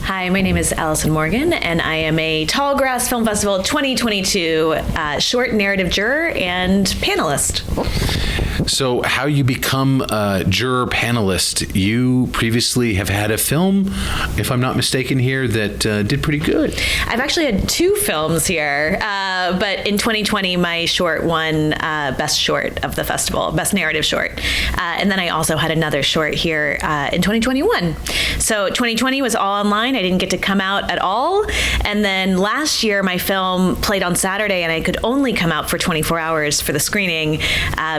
Hi, my name is Allyson Morgan, and I am a Tallgrass Film Festival 2022 short narrative juror and panelist. So how you become a juror panelist, you previously have had a film, if I'm not mistaken here, that did pretty good. I've actually had two films here, but in 2020, my short won Best Short of the festival, Best Narrative Short. And then I also had another short here in 2021. So 2020 was all online. I didn't get to come out at all. And then last year, my film played on Saturday, and I could only come out for 24 hours for the screening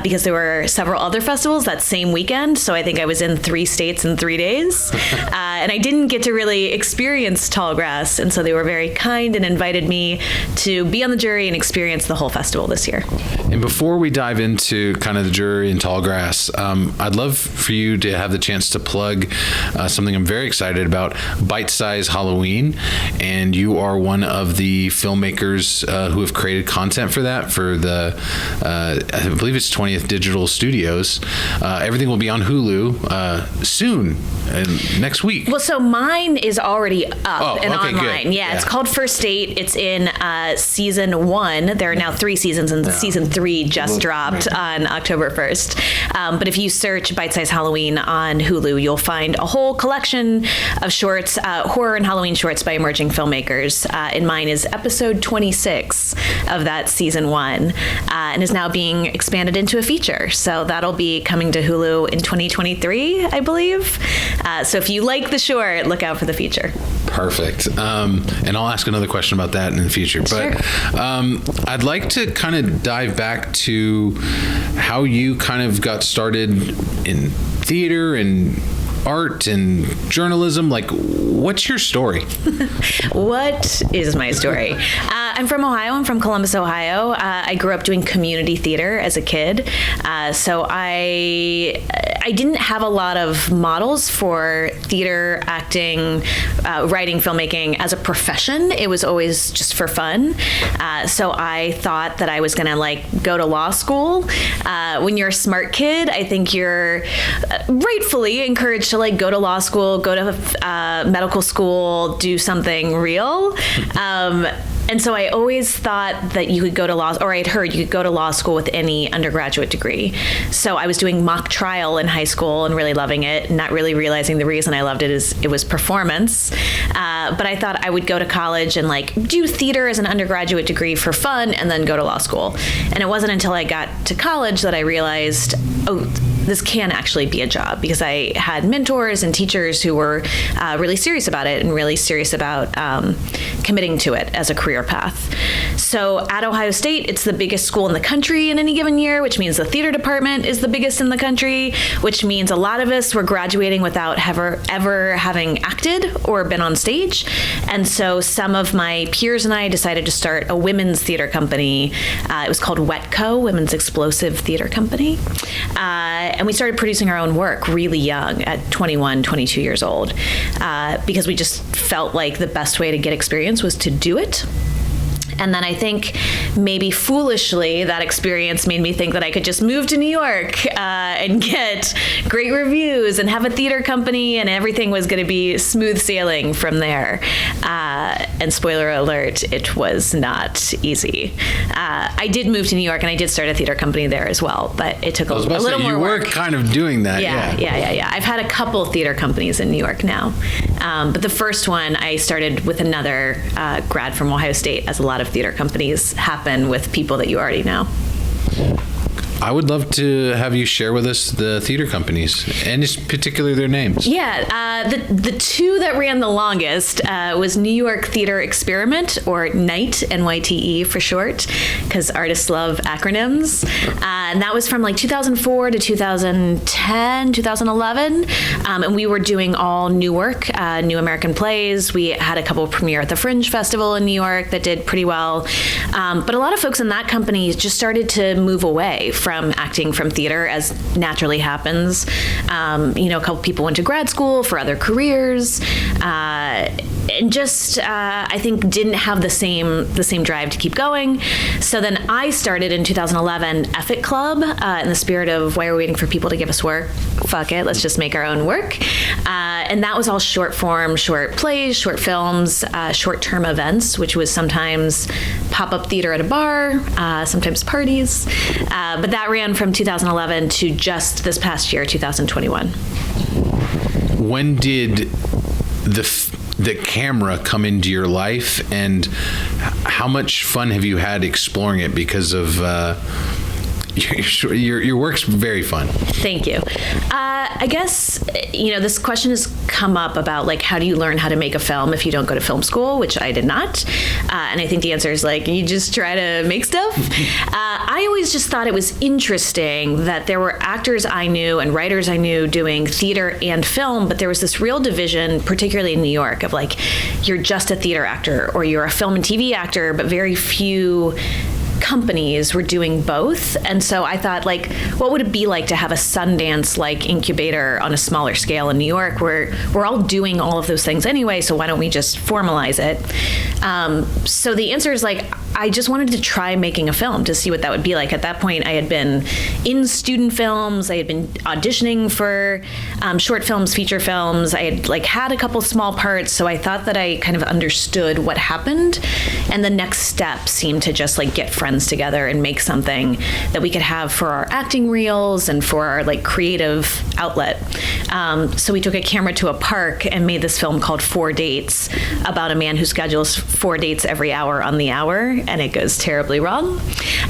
because there were several other festivals that same weekend. So I think I was in 3 states in 3 days. And I didn't get to really experience Tallgrass. And so they were very kind and invited me to be on the jury and experience the whole festival this year. And before we dive into kind of the jury in Tallgrass, I'd love for you to have the chance to plug something I'm very excited about, Bite Size Halloween. And you are one of the filmmakers who have created content for that, for the, I believe it's 20th Digital Studios. Everything will be on Hulu soon, next week. Well, so mine is already up and online. Good. Yeah, it's called First Date. It's in season 1. There are now 3 seasons, and season 3 just dropped on October 1st. But if you search Bite Size Halloween on Hulu, you'll find a whole collection of shorts, horror and Halloween shorts by emerging filmmakers. And mine is episode 26 of that season 1, and is now being expanded into a feature. So that'll be coming to Hulu in 2023, I believe. So if you like the short, look out for the feature. Perfect. And I'll ask another question about that in the future. But I'd like to kind of dive back to how you kind of got started in theater and art and journalism. Like, what's your story? What is my story? I'm from Ohio. I'm from Columbus, Ohio. I grew up doing community theater as a kid. So I didn't have a lot of models for theater, acting, writing, filmmaking as a profession. It was always just for fun. So I thought that I was going to go to law school. When you're a smart kid, I think you're rightfully encouraged to go to law school, go to medical school, do something real. And so I always thought that you could go to law, or I'd heard you could go to law school with any undergraduate degree. So I was doing mock trial in high school and really loving it, not really realizing the reason I loved it is it was performance. But I thought I would go to college and do theater as an undergraduate degree for fun and then go to law school. And it wasn't until I got to college that I realized, this can actually be a job, because I had mentors and teachers who were really serious about it and really serious about committing to it as a career path. So at Ohio State, it's the biggest school in the country in any given year, which means the theater department is the biggest in the country, which means a lot of us were graduating without ever having acted or been on stage. And so some of my peers and I decided to start a women's theater company. It was called WETCO, Women's Explosive Theater Company. And we started producing our own work really young, at 21, 22 years old, because we just felt like the best way to get experience was to do it. And then I think maybe foolishly that experience made me think that I could just move to New York and get great reviews and have a theater company and everything was going to be smooth sailing from there. And spoiler alert, it was not easy. I did move to New York and I did start a theater company there as well, but it took a little more work. You were kind of doing that. Yeah. I've had a couple theater companies in New York now. But the first one I started with another grad from Ohio State, as a lot of theater companies happen with people that you already know. I would love to have you share with us the theater companies, and just particularly their names. Yeah, the two that ran the longest was New York Theater Experiment, or NYTE, N-Y-T-E for short, because artists love acronyms. And that was from 2004 to 2010, 2011. And we were doing all new work, new American plays. We had a couple premiere at the Fringe Festival in New York that did pretty well. But a lot of folks in that company just started to move away from acting from theater, as naturally happens. A couple people went to grad school for other careers, and just I think didn't have the same drive to keep going. So then I started in 2011 Effort Club, in the spirit of why are we waiting for people to give us work? Fuck it, let's just make our own work. And that was all short form, short plays, short films, short-term events, which was sometimes pop-up theater at a bar, sometimes parties. But that ran from 2011 to just this past year, 2021. When did the camera come into your life, and how much fun have you had exploring it? Because of your work's very fun. Thank you. I guess, this question has come up about, like, how do you learn how to make a film if you don't go to film school, which I did not. And I think the answer is, like, you just try to make stuff. I always just thought it was interesting that there were actors I knew and writers I knew doing theater and film, but there was this real division, particularly in New York, of, like, you're just a theater actor or you're a film and TV actor, but very few companies were doing both. And so I thought, like, what would it be like to have a Sundance-like incubator on a smaller scale in New York, where we're all doing all of those things anyway, so why don't we just formalize it? So the answer is, like, I just wanted to try making a film to see what that would be like. At that point, I had been in student films. I had been auditioning for short films, feature films. I had, like, had a couple small parts, so I thought that I kind of understood what happened. And the next step seemed to just, like, get friends together and make something that we could have for our acting reels and for our, like, creative outlet. So we took a camera to a park and made this film called 4 Dates, about a man who schedules 4 dates every hour on the hour, and it goes terribly wrong.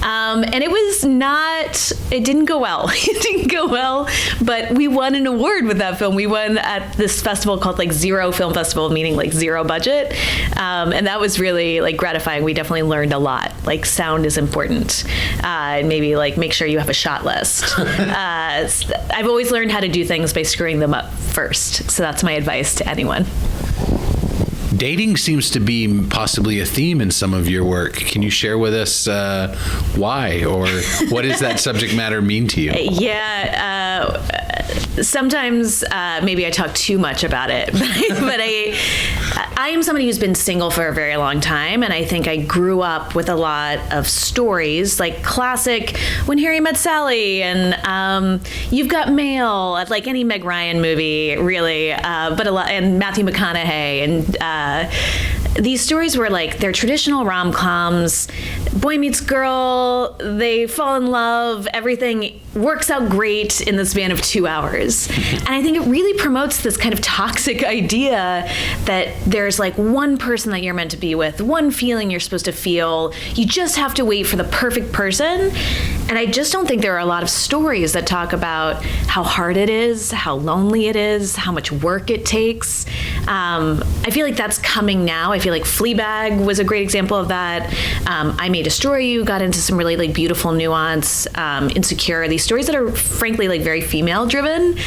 And it didn't go well. It didn't go well, but we won an award with that film. We won at this festival called, like, Zero Film Festival, meaning, like, zero budget. And that was really, like, gratifying. We definitely learned a lot. Like, sound is important. And maybe, like, make sure you have a shot list. I've always learned how to do things by screwing them up first. So that's my advice to anyone. Dating seems to be possibly a theme in some of your work. Can you share with us why, or what does that subject matter mean to you? Yeah, sometimes maybe I talk too much about it, but I am somebody who's been single for a very long time, and I think I grew up with a lot of stories, like classic When Harry Met Sally and You've Got Mail, like any Meg Ryan movie, really, but a lot, and Matthew McConaughey, and these stories were, like, they're traditional rom-coms, boy meets girl, they fall in love, everything works out great in the span of 2 hours. And I think it really promotes this kind of toxic idea that there's, like, one person that you're meant to be with, one feeling you're supposed to feel. You just have to wait for the perfect person. And I just don't think there are a lot of stories that talk about how hard it is, how lonely it is, how much work it takes. I feel like that's coming now. I feel like Fleabag was a great example of that. I May Destroy You got into some really, like, beautiful nuance. Insecure, these stories that are frankly, like, very female driven.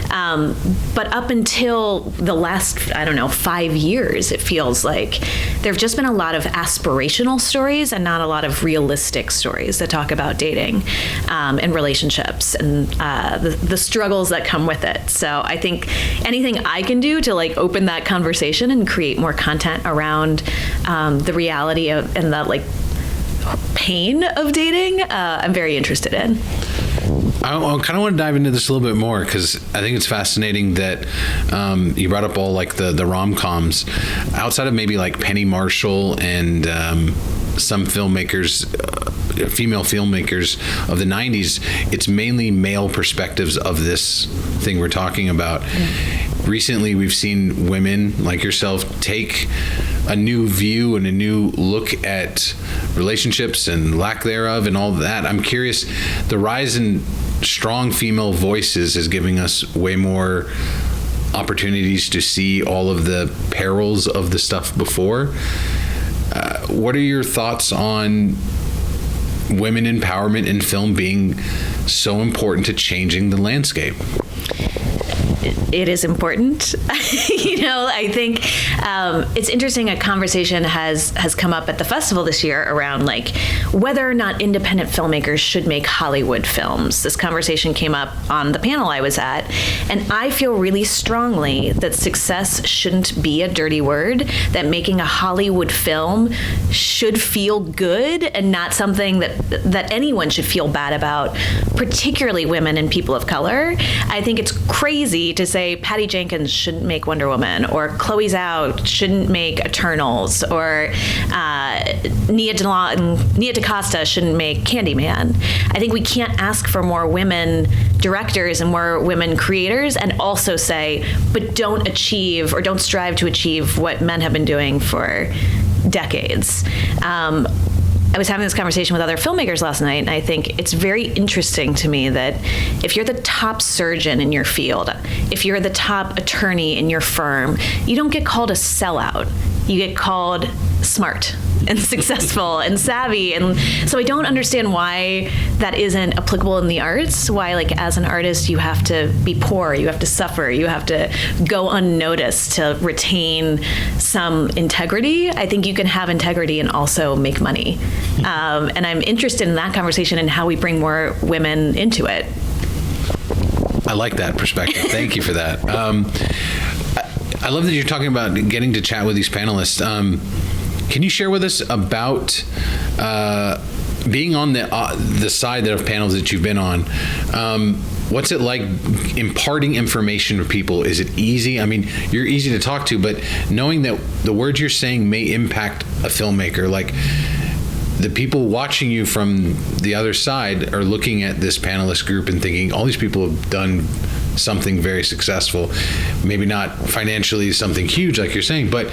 But up until the last, 5 years, it feels like there have just been a lot of aspirational stories and not a lot of realistic stories that talk about dating and relationships and the struggles that come with it. So I think anything I can do to, like, open that conversation and create more content around the reality of and the, like, pain of dating, I'm very interested in. I kind of want to dive into this a little bit more, because I think it's fascinating that you brought up all, like, the rom-coms. Outside of maybe, like, Penny Marshall and some filmmakers, female filmmakers of the 90s, it's mainly male perspectives of this thing we're talking about. Yeah. Recently, we've seen women like yourself take a new view and a new look at relationships and lack thereof and all that. I'm curious, the rise in strong female voices is giving us way more opportunities to see all of the perils of the stuff before. What are your thoughts on women empowerment in film being so important to changing the landscape? It is important. I think it's interesting. A conversation has come up at the festival this year around, like, whether or not independent filmmakers should make Hollywood films. This conversation came up on the panel I was at, and I feel really strongly that success shouldn't be a dirty word, that making a Hollywood film should feel good and not something that anyone should feel bad about, particularly women and people of color. I think it's crazy to say Patty Jenkins shouldn't make Wonder Woman, or Chloe Zhao shouldn't make Eternals, or Nia DaCosta shouldn't make Candyman. I think we can't ask for more women directors and more women creators and also say, but don't achieve or don't strive to achieve what men have been doing for decades. I was having this conversation with other filmmakers last night, and I think it's very interesting to me that if you're the top surgeon in your field, if you're the top attorney in your firm, you don't get called a sellout. You get called smart and successful and savvy. And so I don't understand why that isn't applicable in the arts, why like as an artist you have to be poor, you have to suffer, you have to go unnoticed to retain some integrity. I think you can have integrity and also make money. And I'm interested in that conversation and how we bring more women into it. I like that perspective. Thank you for that. I love that you're talking about getting to chat with these panelists. Can you share with us about being on the side of panels that you've been on? What's it like imparting information to people? Is it easy? I mean, you're easy to talk to, but knowing that the words you're saying may impact a filmmaker, like the people watching you from the other side are looking at this panelist group and thinking, all these people have done something very successful, maybe not financially something huge like you're saying, but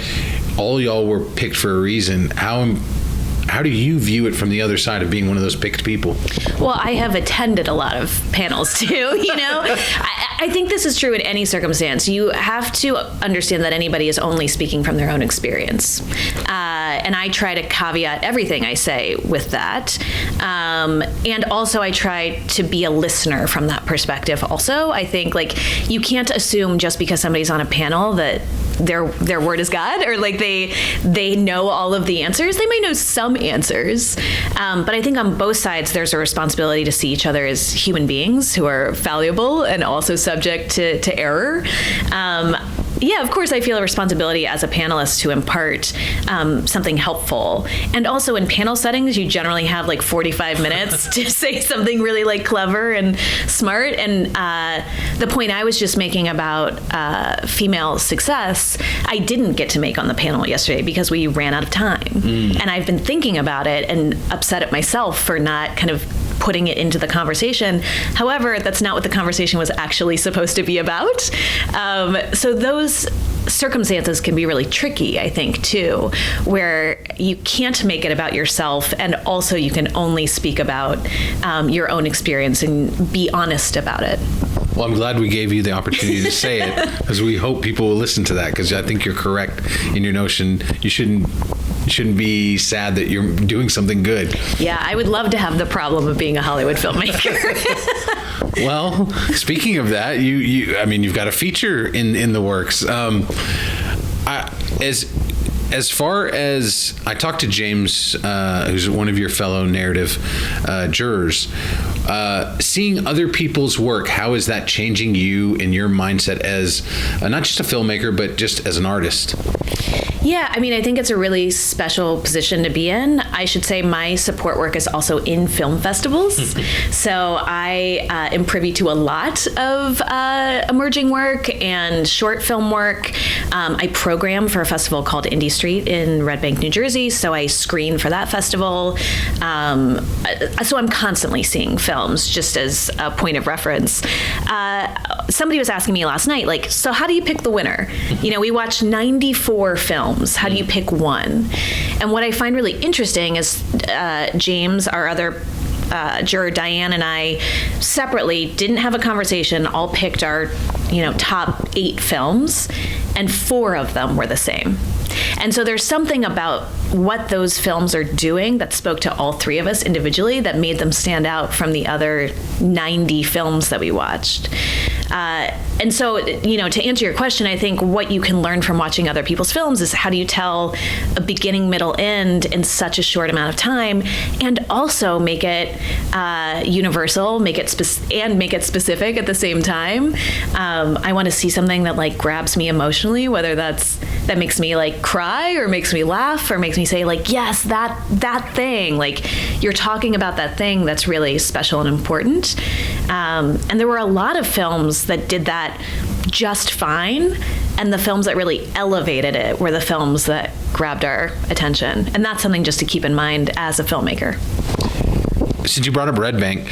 all y'all were picked for a reason. How do you view it from the other side of being one of those picked people? Well, I have attended a lot of panels too, you know. I think this is true in any circumstance. You have to understand that anybody is only speaking from their own experience. And I try to caveat everything I say with that. And also I try to be a listener from that perspective also. I think like you can't assume just because somebody's on a panel that their word is God, or like they know all of the answers. They may know some answers, but I think on both sides there's a responsibility to see each other as human beings who are fallible and also subject to error. Yeah, of course, I feel a responsibility as a panelist to impart something helpful. And also in panel settings, you generally have like 45 minutes to say something really like clever and smart. And the point I was just making about female success, I didn't get to make on the panel yesterday because we ran out of time. And I've been thinking about it and upset at myself for not kind of putting it into the conversation. However, that's not what the conversation was actually supposed to be about. So those circumstances can be really tricky, I think, too, where you can't make it about yourself, and also you can only speak about your own experience and be honest about it. Well, I'm glad we gave you the opportunity to say it, because we hope people will listen to that, because I think you're correct in your notion. You shouldn't be sad that you're doing something good. Yeah, I would love to have the problem of being a Hollywood filmmaker. Well, speaking of that, you've got a feature in the works. As far as I talked to James, who's one of your fellow narrative jurors, seeing other people's work, how is that changing you in your mindset as not just a filmmaker, but just as an artist? Yeah, I mean, I think it's a really special position to be in. I should say my support work is also in film festivals. So I am privy to a lot of emerging work and short film work. I program for a festival called Indie Street in Red Bank, New Jersey. So I screen for that festival. So I'm constantly seeing films, just as a point of reference. Somebody was asking me last night, like, so how do you pick the winner? You know, we watched 94 films. How do you pick one? And what I find really interesting is James, our other juror, Diane, and I separately didn't have a conversation, all picked our top 8 films, and 4 of them were the same. And so there's something about what those films are doing that spoke to all 3 of us individually that made them stand out from the other 90 films that we watched. And so, to answer your question, I think what you can learn from watching other people's films is how do you tell a beginning, middle, end in such a short amount of time, and also make it universal, make it specific at the same time. I want to see something that like grabs me emotionally, whether that makes me like cry or makes me laugh or makes me say like, yes, that thing, like you're talking about that thing that's really special and important. And there were a lot of films that did that just fine. And the films that really elevated it were the films that grabbed our attention. And that's something just to keep in mind as a filmmaker. Since you brought up Red Bank,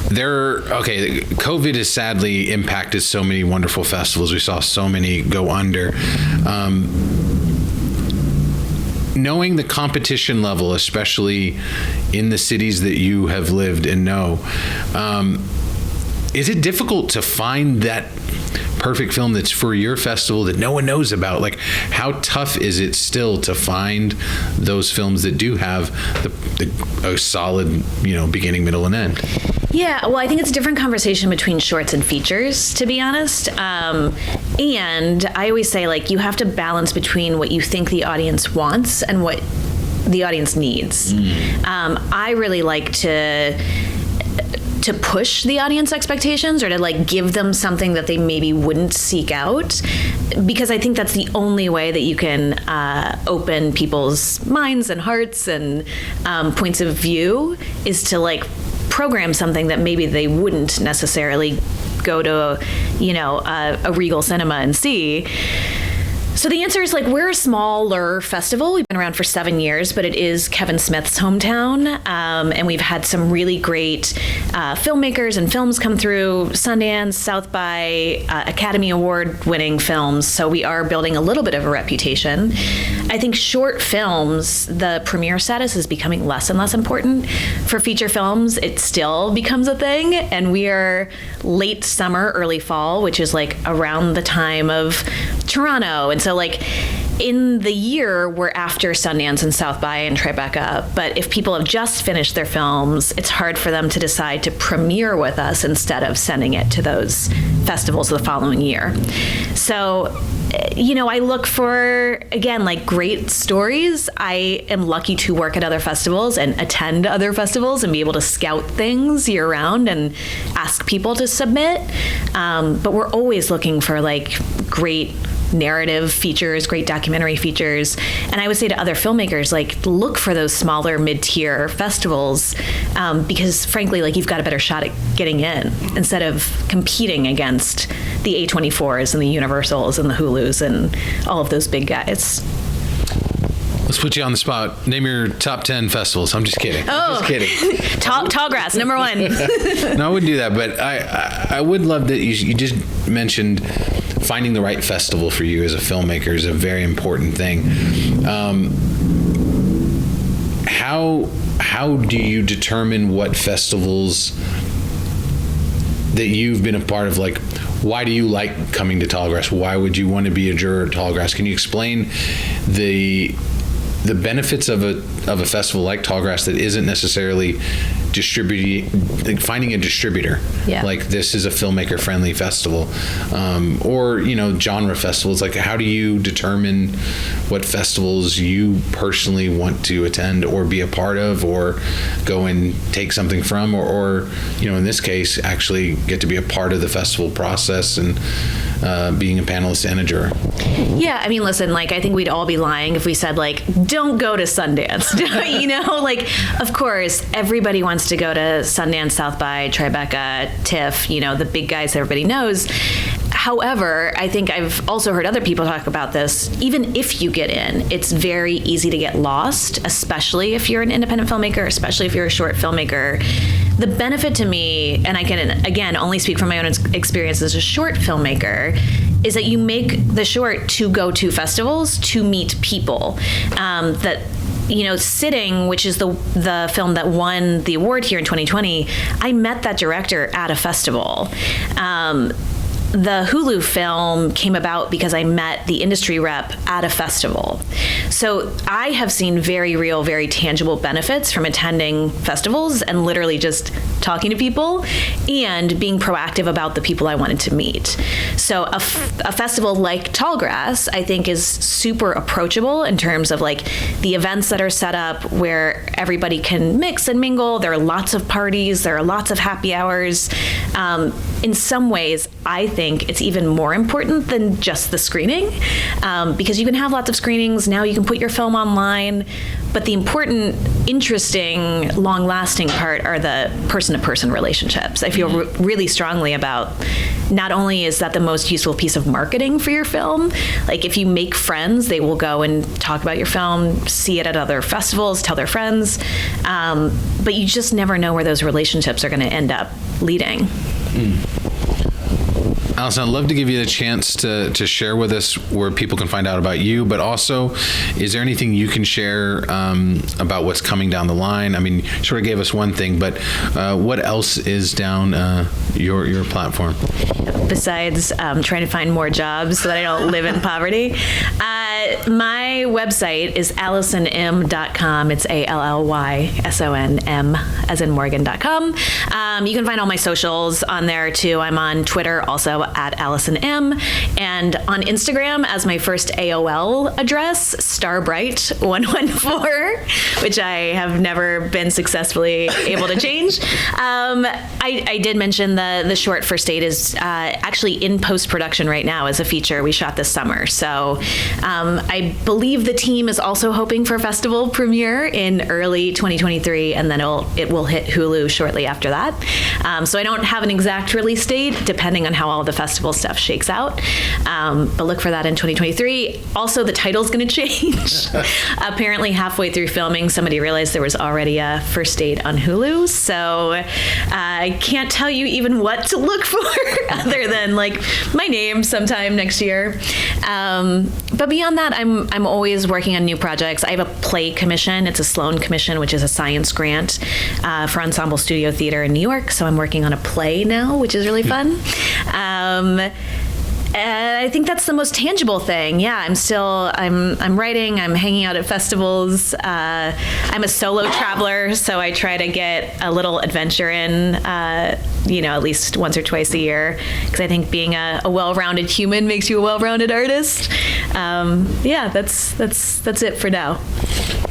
COVID has sadly impacted so many wonderful festivals. We saw so many go under. Knowing the competition level, especially in the cities that you have lived and know, is it difficult to find that perfect film that's for your festival that no one knows about? Like, how tough is it still to find those films that do have a solid, beginning, middle, and end? Yeah, well, I think it's a different conversation between shorts and features, to be honest. And I always say, like, you have to balance between what you think the audience wants and what the audience needs. I really like to push the audience expectations, or to like give them something that they maybe wouldn't seek out, because I think that's the only way that you can open people's minds and hearts and points of view, is to like program something that maybe they wouldn't necessarily go to a Regal cinema and see. So the answer is, like, we're a smaller festival. We've been around for 7 years, but it is Kevin Smith's hometown. And we've had some really great filmmakers and films come through Sundance, South by, Academy Award winning films. So we are building a little bit of a reputation. I think short films, the premiere status is becoming less and less important. For feature films, it still becomes a thing. And we are late summer, early fall, which is like around the time of Toronto. And so, like, in the year, we're after Sundance and South by and Tribeca. But if people have just finished their films, it's hard for them to decide to premiere with us instead of sending it to those festivals the following year. So, I look for, again, like, great stories. I am lucky to work at other festivals and attend other festivals and be able to scout things year round and ask people to submit. But we're always looking for, like, great narrative features, great documentary features. And I would say to other filmmakers, like, look for those smaller mid-tier festivals, because frankly, like, you've got a better shot at getting in instead of competing against the A24s and the Universals and the Hulus and all of those big guys. Let's put you on the spot. Name your top 10 festivals. I'm just kidding. Oh, I'm just kidding. Tallgrass, number 1. No, I wouldn't do that, but I would love that you just mentioned finding the right festival for you as a filmmaker is a very important thing. How do you determine what festivals that you've been a part of, like, why do you like coming to Tallgrass? Why would you want to be a juror at Tallgrass? Can you explain the benefits of a festival like Tallgrass that isn't necessarily finding a distributor? Yeah. Like, this is a filmmaker friendly festival, or genre festivals. Like, how do you determine what festivals you personally want to attend or be a part of, or go and take something from, or in this case, actually get to be a part of the festival process and being a panelist and a juror? Yeah, I mean, listen, like, I think we'd all be lying if we said, like, don't go to Sundance. Like, of course, everybody wants to go to Sundance, South by, Tribeca, TIFF, the big guys everybody knows. However, I think I've also heard other people talk about this. Even if you get in, it's very easy to get lost, especially if you're an independent filmmaker, especially if you're a short filmmaker. The benefit to me, and I can, again, only speak from my own experience as a short filmmaker, is that you make the short to go to festivals, to meet people. Sitting, which is the film that won the award here in 2020, I met that director at a festival. The Hulu film came about because I met the industry rep at a festival. So I have seen very real, very tangible benefits from attending festivals and literally just talking to people and being proactive about the people I wanted to meet. So a festival like Tallgrass, I think, is super approachable in terms of, like, the events that are set up where everybody can mix and mingle. There are lots of parties. There are lots of happy hours. in some ways, I think it's even more important than just the screening, because you can have lots of screenings. Now you can put your film online, but the important, interesting, long-lasting part are the person-to-person relationships. I feel really strongly about, not only is that the most useful piece of marketing for your film, like if you make friends, they will go and talk about your film, see it at other festivals, tell their friends, but you just never know where those relationships are going to end up leading. Allyson, I'd love to give you the chance to share with us where people can find out about you, but also, is there anything you can share about what's coming down the line? I mean, you sort of gave us one thing, but what else is down your platform? Besides trying to find more jobs so that I don't live in poverty, my website is allysonm.com. It's ALLYSONM as in Morgan.com. You can find all my socials on there too. I'm on Twitter also at AllysonM, and on Instagram as my first AOL address, Starbright114, which I have never been successfully able to change. I did mention the short First Aid is actually in post-production right now as a feature we shot this summer. So I believe the team is also hoping for a festival premiere in early 2023, and then it will hit Hulu shortly after that. So I don't have an exact release date, depending on how all the festival stuff shakes out. But look for that in 2023. Also, the title's going to change. Apparently, halfway through filming, somebody realized there was already a First Aid on Hulu. So I can't tell you even what to look for other than like my name sometime next year. But beyond that, I'm always working on new projects. I have a play commission. It's a Sloan Commission, which is a science grant for Ensemble Studio Theater in New York. So I'm working on a play now, which is really fun. I think that's the most tangible thing. Yeah, I'm writing, I'm hanging out at festivals. I'm a solo traveler, so I try to get a little adventure in, at least once or twice a year, because I think being a well-rounded human makes you a well-rounded artist. That's it for now.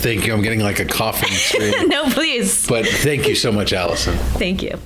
Thank you. I'm getting like a coughing stream. No, please. But thank you so much, Allyson. Thank you.